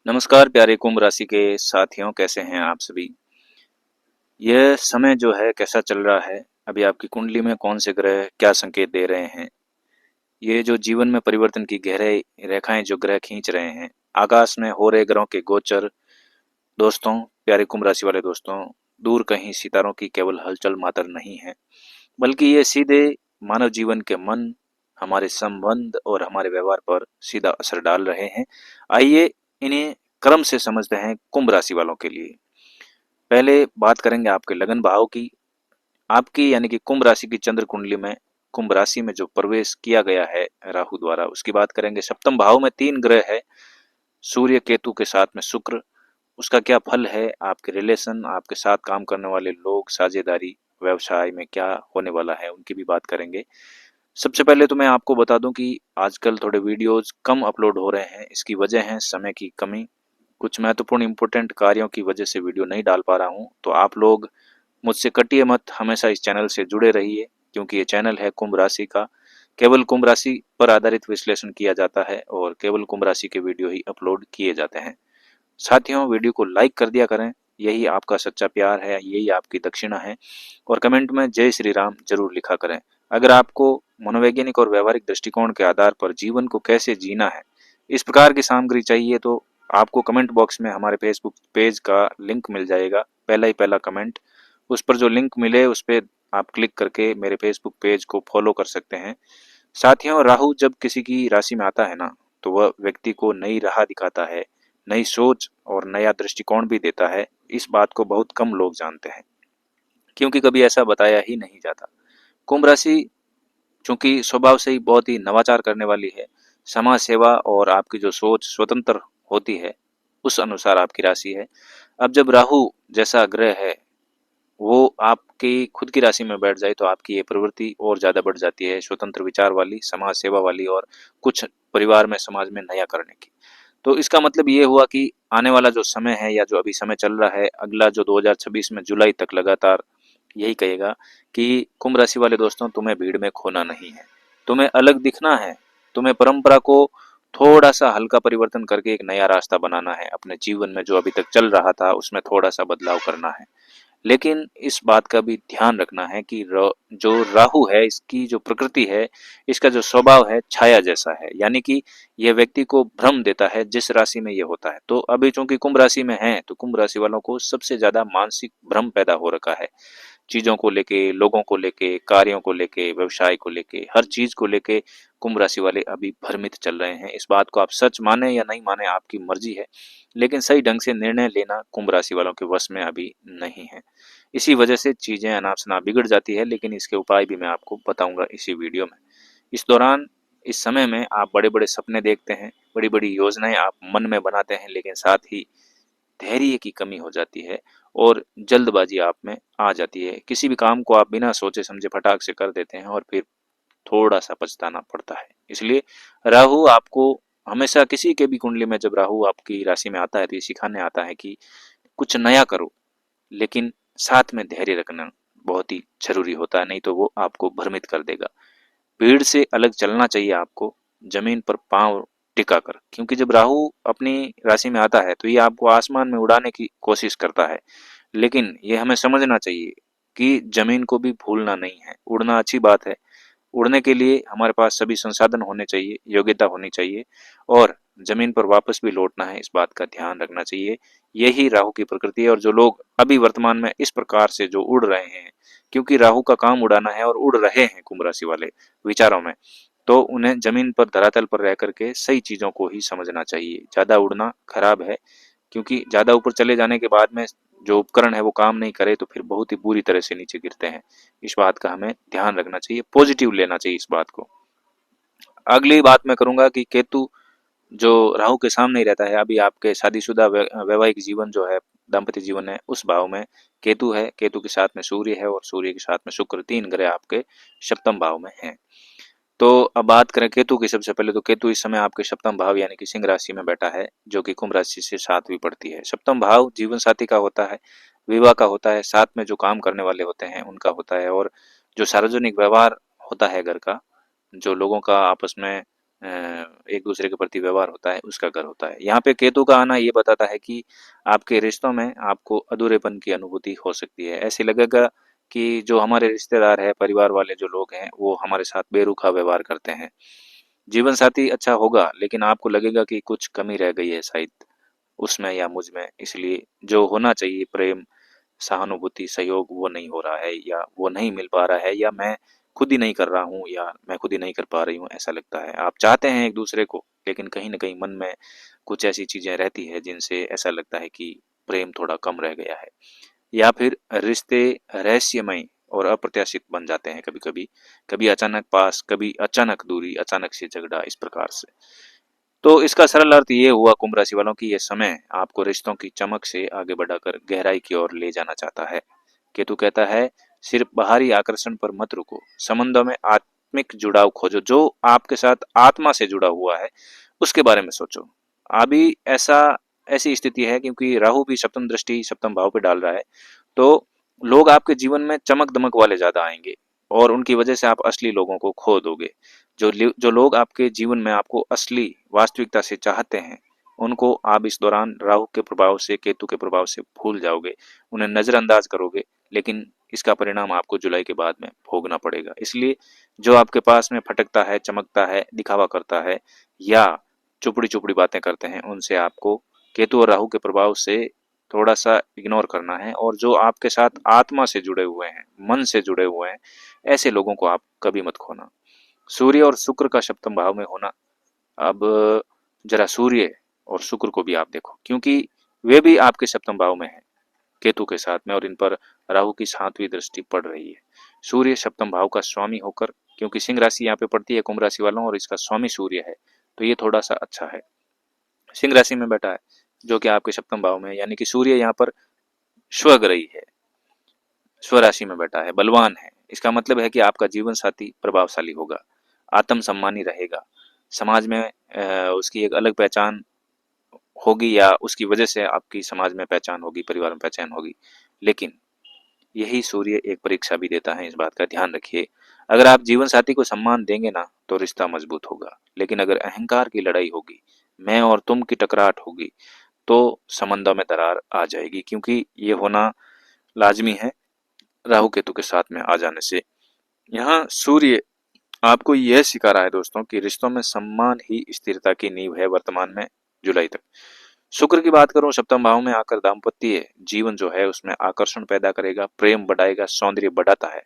नमस्कार प्यारे कुंभ राशि के साथियों, कैसे हैं आप सभी। यह समय जो है कैसा चल रहा है, अभी आपकी कुंडली में कौन से ग्रह क्या संकेत दे रहे हैं, ये जो जीवन में परिवर्तन की गहराई रेखाएं जो ग्रह खींच रहे हैं, आकाश में हो रहे ग्रहों के गोचर। दोस्तों, प्यारे कुंभ राशि वाले दोस्तों, दूर कहीं सितारों की केवल हलचल मात्र नहीं है, बल्कि ये सीधे मानव जीवन के मन, हमारे संबंध और हमारे व्यवहार पर सीधा असर डाल रहे हैं। आइए इन्हें क्रम से समझते हैं कुंभ राशि वालों के लिए। पहले बात करेंगे आपके लगन भाव की। आपकी यानी कि कुंभ राशि की चंद्र कुंडली में कुंभ राशि में जो प्रवेश किया गया है राहु द्वारा, उसकी बात करेंगे। सप्तम भाव में 3 ग्रह है, सूर्य केतु के साथ में शुक्र। उसका क्या फल है, आपके रिलेशन, आपके साथ काम करने वाले लोग, साझेदारी, व्यवसाय में क्या होने वाला है, उनकी भी बात करेंगे। सबसे पहले तो मैं आपको बता दूं कि आजकल थोड़े वीडियोस कम अपलोड हो रहे हैं। इसकी वजह है समय की कमी। कुछ महत्वपूर्ण इंपॉर्टेंट कार्यों की वजह से वीडियो नहीं डाल पा रहा हूं, तो आप लोग मुझसे कटिए मत, हमेशा इस चैनल से जुड़े रहिए, क्योंकि ये चैनल है कुंभ राशि का। केवल कुंभ राशि पर आधारित विश्लेषण किया जाता है और केवल कुंभ राशि के वीडियो ही अपलोड किए जाते हैं। साथियों, वीडियो को लाइक कर दिया करें, यही आपका सच्चा प्यार है, यही आपकी दक्षिणा है। और कमेंट में जय श्री राम जरूर लिखा करें। अगर आपको मनोवैज्ञानिक और व्यवहारिक दृष्टिकोण के आधार पर जीवन को कैसे जीना है, इस प्रकार की सामग्री चाहिए, तो आपको कमेंट बॉक्स में हमारे फेसबुक पेज का लिंक मिल जाएगा। पहला ही पहला कमेंट, उस पर जो लिंक मिले उस पर आप क्लिक करके मेरे फेसबुक पेज को फॉलो कर सकते हैं। साथियों, राहु जब किसी की राशि में आता है ना, तो वह व्यक्ति को नई राह दिखाता है, नई सोच और नया दृष्टिकोण भी देता है। इस बात को बहुत कम लोग जानते हैं, क्योंकि कभी ऐसा बताया ही नहीं जाता। कुंभ राशि चूंकि स्वभाव से ही बहुत ही नवाचार करने वाली है, समाज सेवा और आपकी जो सोच स्वतंत्र होती है, उस अनुसार आपकी राशि है। अब जब राहु जैसा ग्रह है वो आपकी खुद की राशि में बैठ जाए, तो आपकी ये प्रवृत्ति और ज्यादा बढ़ जाती है, स्वतंत्र विचार वाली, समाज सेवा वाली और कुछ परिवार में समाज में नया करने की। तो इसका मतलब ये हुआ कि आने वाला जो समय है या जो अभी समय चल रहा है, अगला जो 2026 में जुलाई तक लगातार यही कहेगा कि कुंभ राशि वाले दोस्तों, तुम्हें भीड़ में खोना नहीं है, तुम्हें अलग दिखना है, तुम्हें परंपरा को थोड़ा सा हल्का परिवर्तन करके एक नया रास्ता बनाना है। अपने जीवन में जो अभी तक चल रहा था उसमें थोड़ा सा बदलाव करना है। लेकिन इस बात का भी ध्यान रखना है कि जो राहु है, इसकी जो प्रकृति है, इसका जो स्वभाव है छाया जैसा है, यानी कि यह व्यक्ति को भ्रम देता है जिस राशि में ये होता है। तो अभी चूंकि कुंभ राशि में है, तो कुंभ राशि वालों को सबसे ज्यादा मानसिक भ्रम पैदा हो रखा है, चीजों को लेके, लोगों को लेके, कार्यों को लेके, व्यवसाय को लेके, हर चीज को लेके कुंभ राशि वाले अभी भ्रमित चल रहे हैं। इस बात को आप सच माने या नहीं माने, आपकी मर्जी है, लेकिन सही ढंग से निर्णय लेना कुंभ राशि वालों के वश में अभी नहीं है। इसी वजह से चीजें अनाप शनाप बिगड़ जाती है, लेकिन इसके उपाय भी मैं आपको बताऊंगा इसी वीडियो में। इस दौरान, इस समय में आप बड़े बड़े सपने देखते हैं, बड़ी बड़ी योजनाएं आप मन में बनाते हैं, लेकिन साथ ही धैर्य की कमी हो जाती है और जल्दबाजी आप में आ जाती है। किसी भी काम को आप बिना सोचे समझे फटाक से कर देते हैं और फिर थोड़ा सा पछताना पड़ता है। इसलिए राहु आपको हमेशा, किसी के भी कुंडली में जब राहु आपकी राशि में आता है, तो ये सिखाने आता है कि कुछ नया करो, लेकिन साथ में धैर्य रखना बहुत ही जरूरी होता है, नहीं तो वो आपको भ्रमित कर देगा। भीड़ से अलग चलना चाहिए आपको, जमीन पर पांव टिका कर, क्योंकि जब राहु अपनी राशि में आता है तो ये आपको आसमान में उड़ाने की कोशिश करता है। लेकिन ये हमें समझना चाहिए कि जमीन को भी भूलना नहीं है। उड़ना अच्छी बात है, उड़ने के लिए हमारे पास सभी संसाधन होने चाहिए, योग्यता होनी चाहिए, और जमीन पर वापस भी लौटना है, इस बात का ध्यान रखना चाहिए। यही राहु की प्रकृति है। और जो लोग अभी वर्तमान में इस प्रकार से जो उड़ रहे हैं, क्योंकि राहु का काम उड़ाना है और उड़ रहे हैं कुंभ राशि वाले विचारों में, तो उन्हें जमीन पर, धरातल पर रह करके सही चीजों को ही समझना चाहिए। ज्यादा उड़ना खराब है, क्योंकि ज्यादा ऊपर चले जाने के बाद में जो उपकरण है वो काम नहीं करे, तो फिर बहुत ही बुरी तरह से नीचे गिरते हैं। इस बात का हमें ध्यान रखना चाहिए, पॉजिटिव लेना चाहिए इस बात को। अगली बात मैं करूंगा कि केतु जो राहु के सामने ही रहता है, अभी आपके शादीशुदा वैवाहिक जीवन जो है, दाम्पत्य जीवन है, उस भाव में केतु है। केतु के साथ में सूर्य है और सूर्य के साथ में शुक्र, 3 ग्रह आपके सप्तम भाव में हैं। तो अब बात करें केतु की। सबसे पहले तो केतु इस समय आपके सप्तम भाव यानी कि सिंह राशि में बैठा है, जो कि कुंभ राशि से 7वीं पड़ती है। सप्तम भाव जीवन साथी का होता है, विवाह का होता है, साथ में जो काम करने वाले होते हैं उनका होता है, और जो सार्वजनिक व्यवहार होता है घर का, जो लोगों का आपस में एक दूसरे के प्रति व्यवहार होता है, उसका घर होता है। यहाँ पे केतु का आना ये बताता है कि आपके रिश्तों में आपको अधूरेपन की अनुभूति हो सकती है। ऐसे लगेगा कि जो हमारे रिश्तेदार है, परिवार वाले जो लोग हैं, वो हमारे साथ बेरुखा व्यवहार करते हैं। जीवन साथी अच्छा होगा, लेकिन आपको लगेगा कि कुछ कमी रह गई है शायद उसमें या मुझ में, इसलिए जो होना चाहिए प्रेम, सहानुभूति, सहयोग वो नहीं हो रहा है, या वो नहीं मिल पा रहा है, या मैं खुद ही नहीं कर रहा हूँ, या मैं खुद ही नहीं कर पा रही हूँ, ऐसा लगता है। आप चाहते हैं एक दूसरे को, लेकिन कहीं न कहीं मन में कुछ ऐसी चीज़ें रहती है जिनसे ऐसा लगता है कि प्रेम थोड़ा कम रह गया है। या फिर रिश्ते रहस्यमय और अप्रत्याशित बन जाते हैं कभी-कभी। कभी अचानक पास, कभी अचानक दूरी, अचानक से झगड़ा, इस प्रकार से। तो इसका सरल अर्थ ये हुआ कुंभ राशि वालों की, ये समय आपको रिश्तों की चमक से आगे बढ़ाकर गहराई की ओर ले जाना चाहता है। केतु कहता है सिर्फ बाहरी आकर्षण पर मत रुको, संबंधों में आत्मिक जुड़ाव खोजो, जो आपके साथ आत्मा से जुड़ा हुआ है उसके बारे में सोचो। अभी ऐसी स्थिति है क्योंकि राहु भी सप्तम दृष्टि सप्तम भाव पे डाल रहा है, तो लोग आपके जीवन में चमक दमक वाले ज्यादा आएंगे और उनकी वजह से आप असली लोगों को खो दोगे। जो लोग आपके जीवन में आपको असली वास्तविकता से चाहते हैं, उनको आप इस दौरान राहु के प्रभाव से, केतु के प्रभाव से भूल जाओगे, उन्हें नजरअंदाज करोगे, लेकिन इसका परिणाम आपको जुलाई के बाद में भोगना पड़ेगा। इसलिए जो आपके पास में फटकता है, चमकता है, दिखावा करता है, या चुपड़ी चुपड़ी बातें करते हैं, उनसे आपको केतु और राहु के प्रभाव से थोड़ा सा इग्नोर करना है। और जो आपके साथ आत्मा से जुड़े हुए हैं, मन से जुड़े हुए हैं, ऐसे लोगों को आप कभी मत खोना। सूर्य और शुक्र का सप्तम भाव में होना, अब जरा सूर्य और शुक्र को भी आप देखो, क्योंकि वे भी आपके सप्तम भाव में है केतु के साथ में, और इन पर राहु की 7वीं दृष्टि पड़ रही है। सूर्य सप्तम भाव का स्वामी होकर, क्योंकि सिंह राशि यहाँ पे पड़ती है कुंभ राशि वालों, और इसका स्वामी सूर्य है, तो ये थोड़ा सा अच्छा है। सिंह राशि में बैठा है जो कि आपके सप्तम भाव में है, यानी कि सूर्य यहाँ पर स्वग्रही है, स्वराशि में बैठा है, बलवान है। इसका मतलब है कि आपका जीवन साथी प्रभावशाली होगा, आत्म सम्मानी रहेगा, समाज में उसकी एक अलग पहचान होगी, या उसकी वजह से आपकी समाज में पहचान होगी, परिवार में पहचान होगी। लेकिन यही सूर्य एक परीक्षा भी देता है, इस बात का ध्यान रखिए। अगर आप जीवन साथी को सम्मान देंगे ना, तो रिश्ता मजबूत होगा, लेकिन अगर अहंकार की लड़ाई होगी, मैं और तुम की टकराहट होगी, तो संबंधों में दरार आ जाएगी, क्योंकि ये होना लाजमी है राहु केतु के साथ में आ जाने से। यहाँ सूर्य आपको यह सिखा रहा है दोस्तों कि रिश्तों में सम्मान ही स्थिरता की नींव है वर्तमान में, जुलाई तक। शुक्र की बात करूं, सप्तम भाव में आकर दाम्पत्य जीवन जो है उसमें आकर्षण पैदा करेगा, प्रेम बढ़ाएगा, सौंदर्य बढ़ाता है,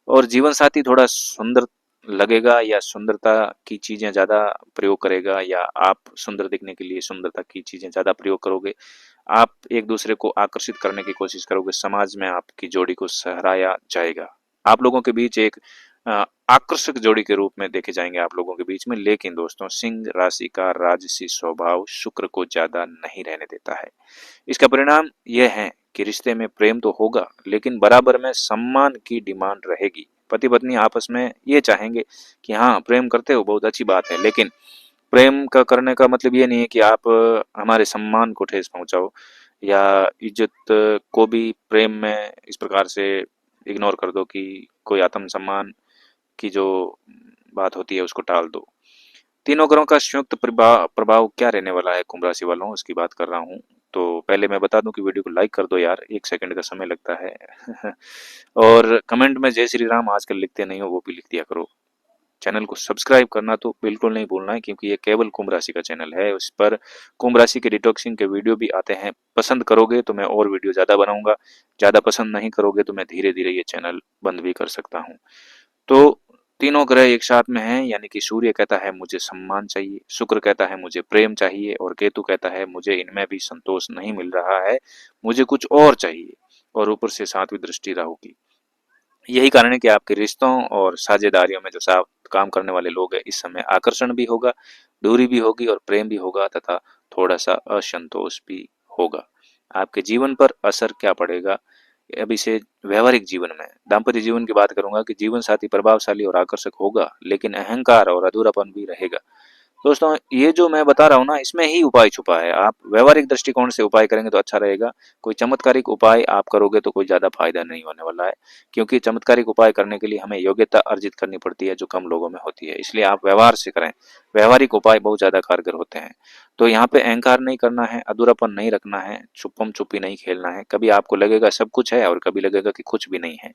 और जीवन साथी थोड़ा सुंदर लगेगा, या सुंदरता की चीजें ज्यादा प्रयोग करेगा, या आप सुंदर दिखने के लिए सुंदरता की चीजें ज्यादा प्रयोग करोगे। आप एक दूसरे को आकर्षित करने की कोशिश करोगे, समाज में आपकी जोड़ी को सराहाया जाएगा, आप लोगों के बीच एक आकर्षक जोड़ी के रूप में देखे जाएंगे आप लोगों के बीच में। लेकिन दोस्तों, सिंह राशि का राजसी स्वभाव शुक्र को ज्यादा नहीं रहने देता है। इसका परिणाम यह है कि रिश्ते में प्रेम तो होगा, लेकिन बराबर में सम्मान की डिमांड रहेगी। पति पत्नी आपस में ये चाहेंगे कि हाँ, प्रेम करते हो, बहुत अच्छी बात है, लेकिन प्रेम का करने का मतलब ये नहीं है कि आप हमारे सम्मान को ठेस पहुंचाओ, या इज्जत को भी प्रेम में इस प्रकार से इग्नोर कर दो कि कोई आत्म सम्मान की जो बात होती है उसको टाल दो। तीनों ग्रहों का संयुक्त प्रभाव प्रभाव क्या रहने वाला है कुंभ राशि वालों, उसकी बात कर रहा हूँ। तो पहले मैं बता दूं कि वीडियो को लाइक कर दो यार, 1 सेकंड का समय लगता है और कमेंट में जय श्री राम आजकल लिखते नहीं हो, वो भी लिख दिया करो। चैनल को सब्सक्राइब करना तो बिल्कुल नहीं भूलना है, क्योंकि ये केवल कुंभ राशि का चैनल है, उस पर कुंभ राशि के डिटॉक्सिंग के वीडियो भी आते हैं। पसंद करोगे तो मैं और वीडियो ज्यादा बनाऊंगा, ज्यादा पसंद नहीं करोगे तो मैं धीरे धीरे ये चैनल बंद भी कर सकता हूँ। तो तीनों ग्रह एक साथ में हैं, यानी कि सूर्य कहता है मुझे सम्मान चाहिए, शुक्र कहता है मुझे प्रेम चाहिए, और केतु कहता है मुझे इनमें भी संतोष नहीं मिल रहा है, मुझे कुछ और चाहिए। और ऊपर से 7वीं दृष्टि राहु की। यही कारण है कि आपके रिश्तों और साझेदारियों में जो साथ काम करने वाले लोग हैं, इस समय आकर्षण भी होगा, दूरी भी होगी, और प्रेम भी होगा, तथा थोड़ा सा असंतोष भी होगा। आपके जीवन पर असर क्या पड़ेगा अभी से व्यवहारिक जीवन में? दाम्पत्य जीवन की बात करूंगा कि जीवन साथी प्रभावशाली और आकर्षक होगा, लेकिन अहंकार और अधूरापन भी रहेगा। दोस्तों ये जो मैं बता रहा हूँ ना, इसमें ही उपाय छुपा है। आप व्यवहारिक दृष्टिकोण से उपाय करेंगे तो अच्छा रहेगा। कोई चमत्कारिक उपाय आप करोगे तो कोई ज़्यादा फायदा नहीं होने वाला है, क्योंकि चमत्कारिक उपाय करने के लिए हमें योग्यता अर्जित करनी पड़ती है, जो कम लोगों में होती है। इसलिए आप व्यवहार से करें, व्यवहारिक उपाय बहुत ज़्यादा कारगर होते हैं। तो यहाँ पे अहंकार नहीं करना है, अधूरापन नहीं रखना है, छुपम छुपी नहीं खेलना है। कभी आपको लगेगा सब कुछ है और कभी लगेगा कि कुछ भी नहीं है।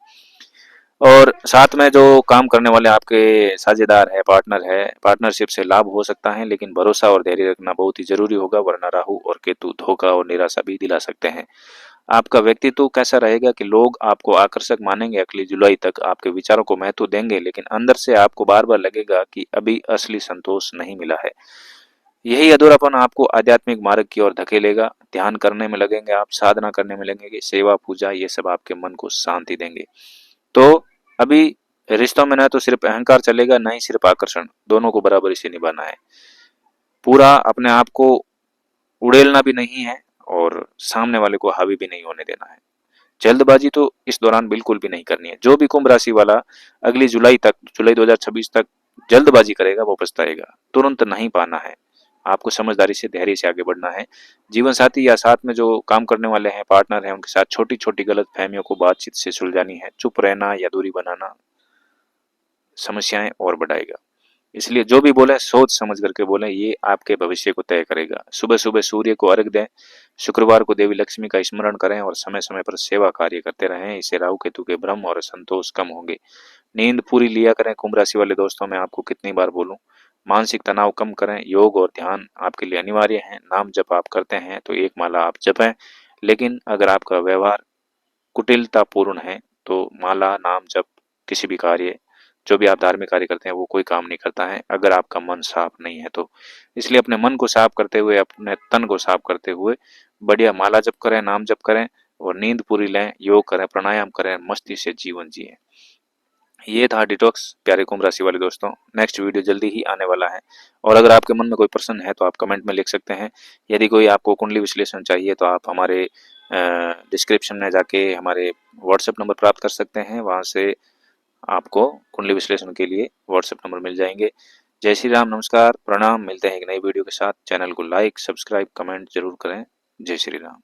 और साथ में जो काम करने वाले आपके साझेदार है, पार्टनर है, पार्टनरशिप से लाभ हो सकता है, लेकिन भरोसा और धैर्य रखना बहुत ही जरूरी होगा, वरना राहु और केतु धोखा और निराशा भी दिला सकते हैं। आपका व्यक्तित्व कैसा रहेगा कि लोग आपको आकर्षक मानेंगे, अगली जुलाई तक आपके विचारों को महत्व देंगे, लेकिन अंदर से आपको बार बार लगेगा कि अभी असली संतोष नहीं मिला है। यही अधूरापन आपको आध्यात्मिक मार्ग की ओर धकेलेगा। ध्यान करने में लगेंगे आप, साधना करने में लगेंगे, सेवा पूजा, ये सब आपके मन को शांति देंगे। तो अभी रिश्तों में ना तो सिर्फ अहंकार चलेगा, ना ही सिर्फ आकर्षण, दोनों को बराबरी से निभाना है। पूरा अपने आप को उड़ेलना भी नहीं है और सामने वाले को हावी भी नहीं होने देना है। जल्दबाजी तो इस दौरान बिल्कुल भी नहीं करनी है। जो भी कुंभ राशि वाला अगली जुलाई तक, जुलाई 2026 तक जल्दबाजी करेगा वो पछताएगा। तुरंत नहीं पाना है, आपको समझदारी से, धैर्य से आगे बढ़ना है। जीवन साथी या साथ में जो काम करने वाले हैं, पार्टनर हैं, उनके साथ छोटी छोटी गलत फहमियों को बातचीत से सुलझानी है। चुप रहना या दूरी बनाना समस्याएं और बढ़ाएगा। इसलिए जो भी बोले सोच समझ करके बोले, ये आपके भविष्य को तय करेगा। सुबह सुबह सूर्य को अर्घ दें, शुक्रवार को देवी लक्ष्मी का स्मरण करें और समय समय पर सेवा कार्य करते रहें। इससे राहु केतु के भ्रम और असंतोष कम होंगे। नींद पूरी लिया करें। कुंभ राशि वाले दोस्तों, मैं आपको कितनी बार बोलूं, मानसिक तनाव कम करें। योग और ध्यान आपके लिए अनिवार्य है। नाम जप आप करते हैं तो एक माला आप जपें, लेकिन अगर आपका व्यवहार कुटिलता पूर्ण है तो माला, नाम जप, किसी भी कार्य, जो भी आप धार्मिक कार्य करते हैं, वो कोई काम नहीं करता है अगर आपका मन साफ नहीं है तो। इसलिए अपने मन को साफ करते हुए, अपने तन को साफ करते हुए बढ़िया माला जप करें, नाम जप करें और नींद पूरी लें, योग करें, प्राणायाम करें, मस्ती से जीवन जिए। ये था डिटॉक्स प्यारे कुंभ राशि वाले दोस्तों। नेक्स्ट वीडियो जल्दी ही आने वाला है, और अगर आपके मन में कोई प्रश्न है तो आप कमेंट में लिख सकते हैं। यदि कोई आपको कुंडली विश्लेषण चाहिए तो आप हमारे डिस्क्रिप्शन में जाके हमारे व्हाट्सएप नंबर प्राप्त कर सकते हैं। वहां से आपको कुंडली विश्लेषण के लिए व्हाट्सएप नंबर मिल जाएंगे। जय श्री राम, नमस्कार, प्रणाम। मिलते हैं एक नई वीडियो के साथ। चैनल को लाइक, सब्सक्राइब, कमेंट जरूर करें। जय श्री राम।